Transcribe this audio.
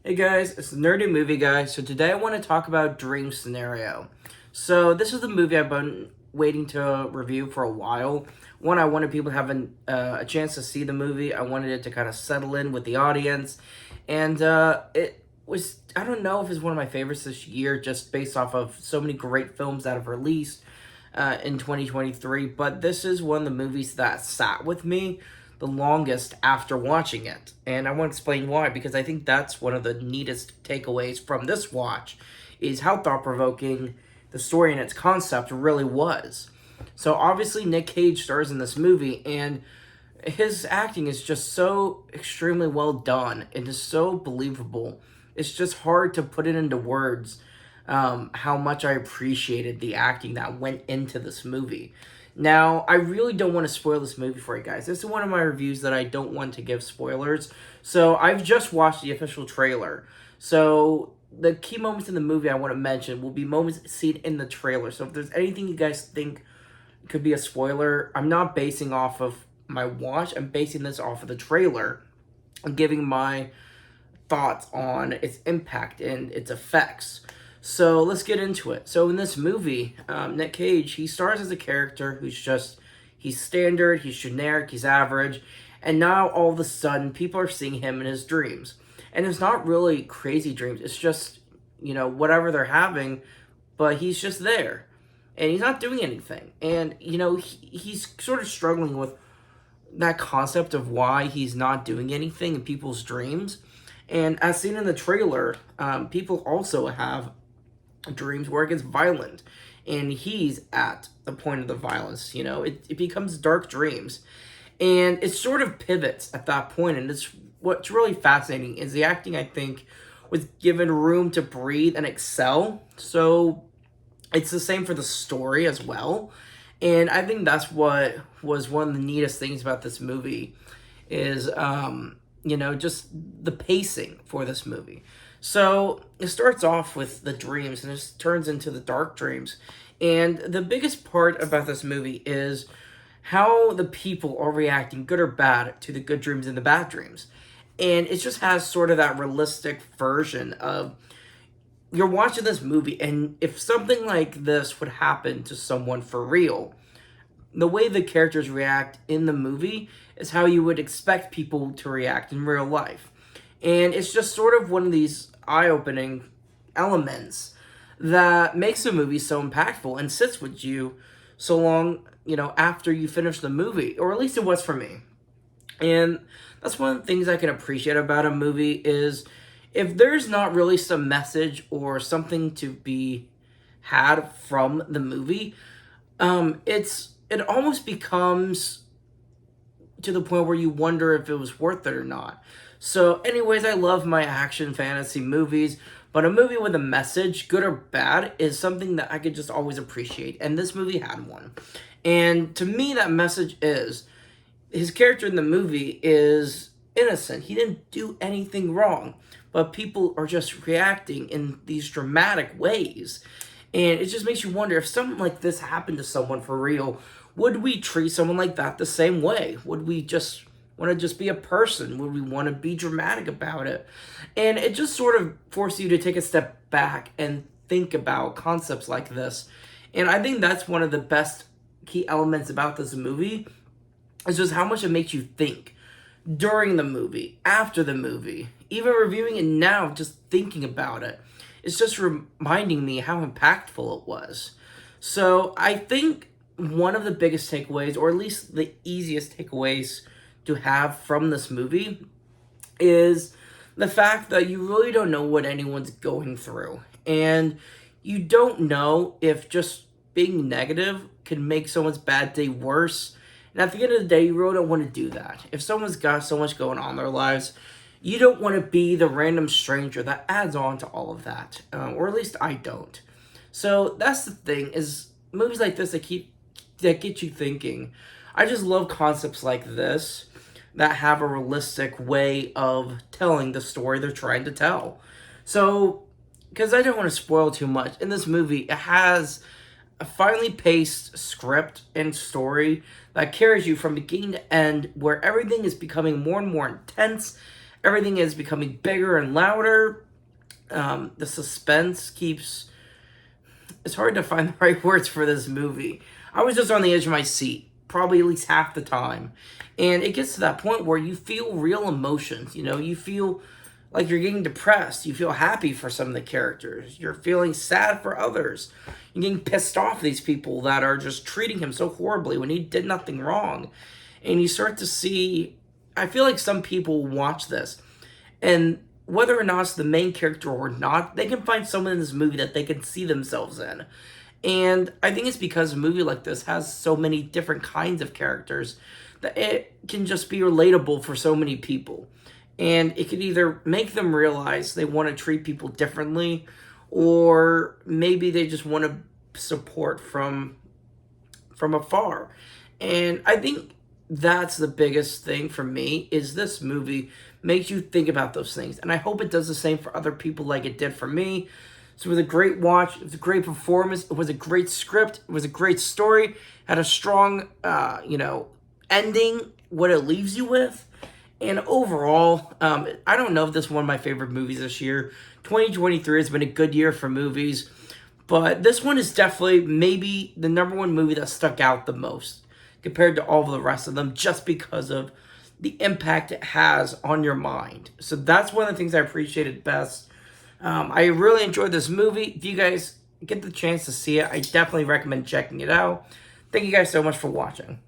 Hey guys, it's the Nerdy Movie Guy. So today I want to talk about Dream Scenario. So this is the movie I've been waiting to review for a while. One, I wanted people to have a chance to see the movie. I wanted it to kind of settle in with the audience. And it was, I don't know if it's one of my favorites this year, just based off of so many great films that have released in 2023. But this is one of the movies that sat with me the longest after watching it. And I want to explain why, because I think that's one of the neatest takeaways from this watch, is how thought-provoking the story and its concept really was. So obviously Nick Cage stars in this movie, and his acting is just so extremely well done and is so believable. It's just hard to put it into words how much I appreciated the acting that went into this movie. Now, I really don't want to spoil this movie for you guys. This is one of my reviews that I don't want to give spoilers. So, I've just watched the official trailer. So, the key moments in the movie I want to mention will be moments seen in the trailer. So, if there's anything you guys think could be a spoiler, I'm not basing off of my watch. I'm basing this off of the trailer and giving my thoughts on its impact and its effects. So let's get into it. So in this movie, Nick Cage, he stars as a character he's standard, he's generic, he's average, and now all of a sudden people are seeing him in his dreams. And it's not really crazy dreams, it's just, whatever they're having, but he's just there. And he's not doing anything. And, he's sort of struggling with that concept of why he's not doing anything in people's dreams. And as seen in the trailer, people also have dreams where it gets violent, and he's at the point of the violence. It becomes dark dreams, and it sort of pivots at that point. And it's what's really fascinating is the acting, I think, was given room to breathe and excel. So it's the same for the story as well, and I think that's what was one of the neatest things about this movie is just the pacing for this movie. So it starts off with the dreams and it turns into the dark dreams. And the biggest part about this movie is how the people are reacting, good or bad, to the good dreams and the bad dreams. And it just has sort of that realistic version of you're watching this movie, and if something like this would happen to someone for real, the way the characters react in the movie is how you would expect people to react in real life. And it's just sort of one of these eye-opening elements that makes the movie so impactful and sits with you so long, after you finish the movie, or at least it was for me. And that's one of the things I can appreciate about a movie is if there's not really some message or something to be had from the movie, it almost becomes to the point where you wonder if it was worth it or not. So anyways, I love my action fantasy movies, but a movie with a message, good or bad, is something that I could just always appreciate, and this movie had one. And to me, that message is, his character in the movie is innocent. He didn't do anything wrong, but people are just reacting in these dramatic ways. And it just makes you wonder, if something like this happened to someone for real, would we treat someone like that the same way? Would we just want to just be a person? Would we want to be dramatic about it? And it just sort of forces you to take a step back and think about concepts like this. And I think that's one of the best key elements about this movie, is just how much it makes you think during the movie, after the movie, even reviewing it now, just thinking about it. It's just reminding me how impactful it was. So I think one of the biggest takeaways, or at least the easiest takeaways to have from this movie, is the fact that you really don't know what anyone's going through. And you don't know if just being negative can make someone's bad day worse. And at the end of the day, you really don't want to do that. If someone's got so much going on in their lives, you don't want to be the random stranger that adds on to all of that. Or at least I don't. So that's the thing, is movies like this that get you thinking. I just love concepts like this that have a realistic way of telling the story they're trying to tell. So, because I don't want to spoil too much, in this movie, it has a finely paced script and story that carries you from beginning to end, where everything is becoming more and more intense. everything is becoming bigger and louder. The suspense keeps... It's hard to find the right words for this movie. I was just on the edge of my seat, probably at least half the time. And it gets to that point where you feel real emotions, you know? You feel like you're getting depressed. You feel happy for some of the characters. You're feeling sad for others. You're getting pissed off at these people that are just treating him so horribly when he did nothing wrong. And you start to see... I feel like some people watch this, and whether or not it's the main character or not, they can find someone in this movie that they can see themselves in. And I think it's because a movie like this has so many different kinds of characters that it can just be relatable for so many people. And it could either make them realize they want to treat people differently, or maybe they just want to support from afar. And I think that's the biggest thing for me, is this movie makes you think about those things. And I hope it does the same for other people like it did for me. So it was a great watch. It was a great performance. It was a great script. It was a great story. Had a strong, ending, what it leaves you with. And overall, I don't know if this is one of my favorite movies this year. 2023 has been a good year for movies. But this one is definitely maybe the number one movie that stuck out the most compared to all of the rest of them, just because of the impact it has on your mind. So that's one of the things I appreciated best. I really enjoyed this movie. If you guys get the chance to see it, I definitely recommend checking it out. Thank you guys so much for watching.